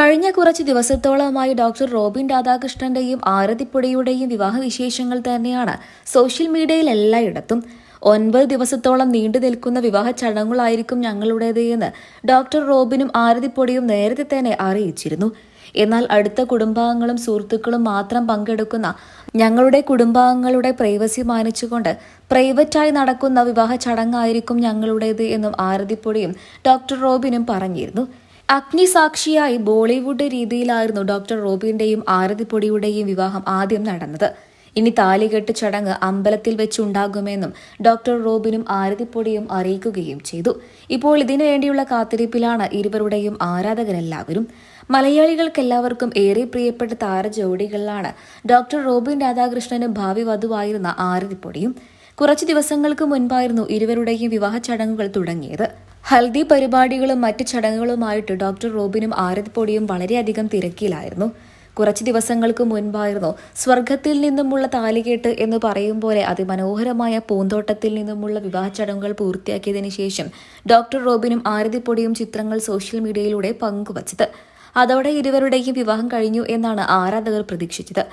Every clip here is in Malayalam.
കഴിഞ്ഞ കുറച്ച് ദിവസത്തോളമായി ഡോക്ടർ റോബിൻ രാധാകൃഷ്ണന്റെയും ആരതിപ്പൊടിയുടെയും വിവാഹ വിശേഷങ്ങൾ തന്നെയാണ് സോഷ്യൽ മീഡിയയിൽ എല്ലായിടത്തും. 9 ദിവസത്തോളം നീണ്ടു നിൽക്കുന്ന വിവാഹ ചടങ്ങുകളായിരിക്കും ഞങ്ങളുടേത് എന്ന് ഡോക്ടർ റോബിനും ആരതിപ്പൊടിയും നേരത്തെ തന്നെ അറിയിച്ചിരുന്നു. എന്നാൽ അടുത്ത കുടുംബാംഗങ്ങളും സുഹൃത്തുക്കളും മാത്രം പങ്കെടുക്കുന്ന ഞങ്ങളുടെ കുടുംബാംഗങ്ങളുടെ പ്രൈവസി മാനിച്ചുകൊണ്ട് പ്രൈവറ്റായി നടക്കുന്ന വിവാഹ ചടങ്ങായിരിക്കും ഞങ്ങളുടേത് എന്നും ആരതിപ്പൊടിയും ഡോക്ടർ റോബിനും പറഞ്ഞിരുന്നു. അഗ്നിസാക്ഷിയായി ബോളിവുഡ് രീതിയിലായിരുന്നു ഡോക്ടർ റോബിന്റെയും ആരതിപ്പൊടിയുടെയും വിവാഹം ആദ്യം നടന്നത്. ഇനി താലികെട്ട് ചടങ്ങ് അമ്പലത്തിൽ വെച്ചുണ്ടാകുമെന്നും ഡോക്ടർ റോബിനും ആരതിപ്പൊടിയും അറിയിക്കുകയും ചെയ്തു. ഇപ്പോൾ ഇതിനുവേണ്ടിയുള്ള കാത്തിരിപ്പിലാണ് ഇരുവരുടെയും ആരാധകരെല്ലാവരും. മലയാളികൾക്കെല്ലാവർക്കും ഏറെ പ്രിയപ്പെട്ട താരജോഡികളിലാണ് ഡോക്ടർ റോബിൻ രാധാകൃഷ്ണനും ഭാവി വധുവായിരുന്ന ആരതിപ്പൊടിയും. കുറച്ചു ദിവസങ്ങൾക്ക് മുൻപായിരുന്നു ഇരുവരുടെയും വിവാഹ ചടങ്ങുകൾ തുടങ്ങിയത്. ഹൽദി പരിപാടികളും മറ്റ് ചടങ്ങുകളുമായിട്ട് ഡോക്ടർ റോബിനും ആരതിപ്പൊടിയും വളരെയധികം തിരക്കിലായിരുന്നു. കുറച്ച് ദിവസങ്ങൾക്ക് മുൻപായിരുന്നു സ്വർഗത്തിൽ നിന്നുമുള്ള താലികെട്ട് എന്ന് പറയും പോലെ അതിമനോഹരമായ പൂന്തോട്ടത്തിൽ നിന്നുമുള്ള വിവാഹ ചടങ്ങുകൾ പൂർത്തിയാക്കിയതിനു ശേഷം ഡോക്ടർ റോബിനും ആരതിപ്പൊടിയും ചിത്രങ്ങൾ സോഷ്യൽ മീഡിയയിലൂടെ പങ്കുവച്ചത്. അതോടെ ഇരുവരുടെയും വിവാഹം കഴിഞ്ഞു എന്നാണ് ആരാധകർ പ്രതീക്ഷിച്ചത്.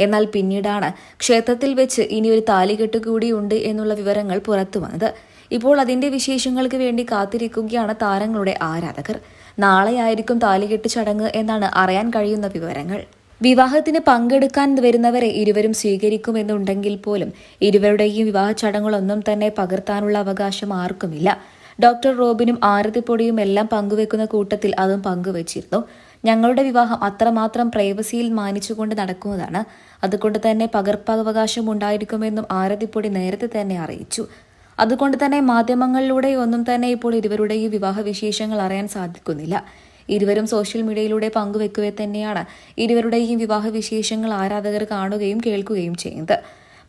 എന്നാൽ പിന്നീടാണ് ക്ഷേത്രത്തിൽ വെച്ച് ഇനിയൊരു താലികെട്ട് കൂടിയുണ്ട് എന്നുള്ള വിവരങ്ങൾ പുറത്തു വന്നത്. ഇപ്പോൾ അതിന്റെ വിശേഷങ്ങൾക്ക് വേണ്ടി കാത്തിരിക്കുകയാണ് താരങ്ങളുടെ ആരാധകർ. നാളെയായിരിക്കും താലികെട്ട് ചടങ്ങ് എന്നാണ് അറിയാൻ കഴിയുന്ന വിവരങ്ങൾ. വിവാഹത്തിന് പങ്കെടുക്കാൻ വരുന്നവരെ ഇരുവരും സ്വീകരിക്കുമെന്നുണ്ടെങ്കിൽ പോലും ഇരുവരുടെയും വിവാഹ ചടങ്ങുകളൊന്നും തന്നെ പകർത്താനുള്ള അവകാശം ആർക്കുമില്ല. ഡോക്ടർ റോബിനും ആരതിപ്പൊടിയും എല്ലാം പങ്കുവെക്കുന്ന കൂട്ടത്തിൽ അതും പങ്കുവച്ചിരുന്നു. ഞങ്ങളുടെ വിവാഹം അത്രമാത്രം പ്രൈവസിയിൽ മാനിച്ചുകൊണ്ട് നടക്കുന്നതാണ്. അതുകൊണ്ട് തന്നെ പകർപ്പവകാശം ഉണ്ടായിരിക്കുമെന്നും ആരതിപ്പൊടി നേരത്തെ തന്നെ അറിയിച്ചു. അതുകൊണ്ട് തന്നെ മാധ്യമങ്ങളിലൂടെ ഒന്നും തന്നെ ഇപ്പോൾ ഇരുവരുടെയും വിവാഹ വിശേഷങ്ങൾ അറിയാൻ സാധിക്കുന്നില്ല. ഇരുവരും സോഷ്യൽ മീഡിയയിലൂടെ പങ്കുവെക്കവേ തന്നെയാണ് ഇരുവരുടെയും വിവാഹ വിശേഷങ്ങൾ ആരാധകർ കാണുകയും കേൾക്കുകയും ചെയ്യുന്നത്.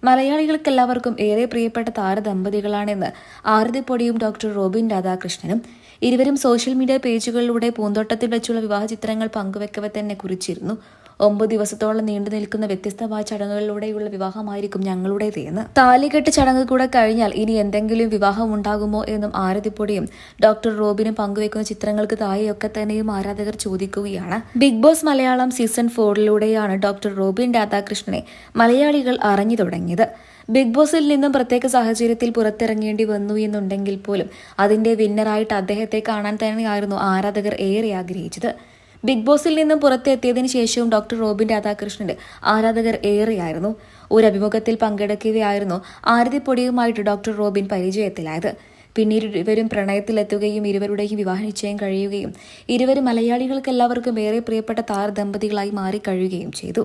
മലയാളികൾക്കെല്ലാവർക്കും ഏറെ പ്രിയപ്പെട്ട താരദമ്പതികളാണെന്ന് ആരതിപ്പൊടിയും ഡോക്ടർ റോബിൻ രാധാകൃഷ്ണനും. ഇരുവരും സോഷ്യൽ മീഡിയ പേജുകളിലൂടെ പൂന്തോട്ടത്തിൽ വെച്ചുള്ള വിവാഹ ചിത്രങ്ങൾ പങ്കുവെക്കവേ തന്നെ കുറിച്ചിരുന്നു. 9 ദിവസത്തോളം നീണ്ടു നിൽക്കുന്ന വ്യത്യസ്തമായ ചടങ്ങുകളിലൂടെയുള്ള വിവാഹമായിരിക്കും ഞങ്ങളുടേത് എന്ന്. താലികെട്ട് ചടങ്ങ് കൂടെ കഴിഞ്ഞാൽ ഇനി എന്തെങ്കിലും വിവാഹം ഉണ്ടാകുമോ എന്നും ആരതിപ്പൊടിയും ഡോക്ടർ റോബിനും പങ്കുവെക്കുന്ന ചിത്രങ്ങൾക്ക് താഴെയൊക്കെ തന്നെയും ആരാധകർ ചോദിക്കുകയാണ്. Bigg Boss Malayalam season 4 doctor Robin രാധാകൃഷ്ണനെ മലയാളികൾ അറിഞ്ഞു തുടങ്ങിയത്. ബിഗ് ബോസിൽ നിന്നും പ്രത്യേക സാഹചര്യത്തിൽ പുറത്തിറങ്ങേണ്ടി വന്നു എന്നുണ്ടെങ്കിൽ പോലും അതിന്റെ വിന്നറായിട്ട് അദ്ദേഹത്തെ കാണാൻ തന്നെയായിരുന്നു ആരാധകർ ഏറെ ആഗ്രഹിച്ചത്. ബിഗ് ബോസിൽ നിന്നും പുറത്തെത്തിയതിനു ശേഷവും ഡോക്ടർ റോബിൻ രാധാകൃഷ്ണന്റെ ആരാധകർ ഏറെയായിരുന്നു. ഒരു അഭിമുഖത്തിൽ പങ്കെടുക്കുകയായിരുന്നു ആരതിപ്പൊടിയുമായിട്ട് ഡോക്ടർ റോബിൻ പരിചയത്തിലായത്. പിന്നീട് ഇരുവരും പ്രണയത്തിലെത്തുകയും ഇരുവരുടെയും വിവാഹ നിശ്ചയം കഴിയുകയും ഇരുവരും മലയാളികൾക്കെല്ലാവർക്കും ഏറെ പ്രിയപ്പെട്ട താരദമ്പതികളായി മാറിക്കഴിയുകയും ചെയ്തു.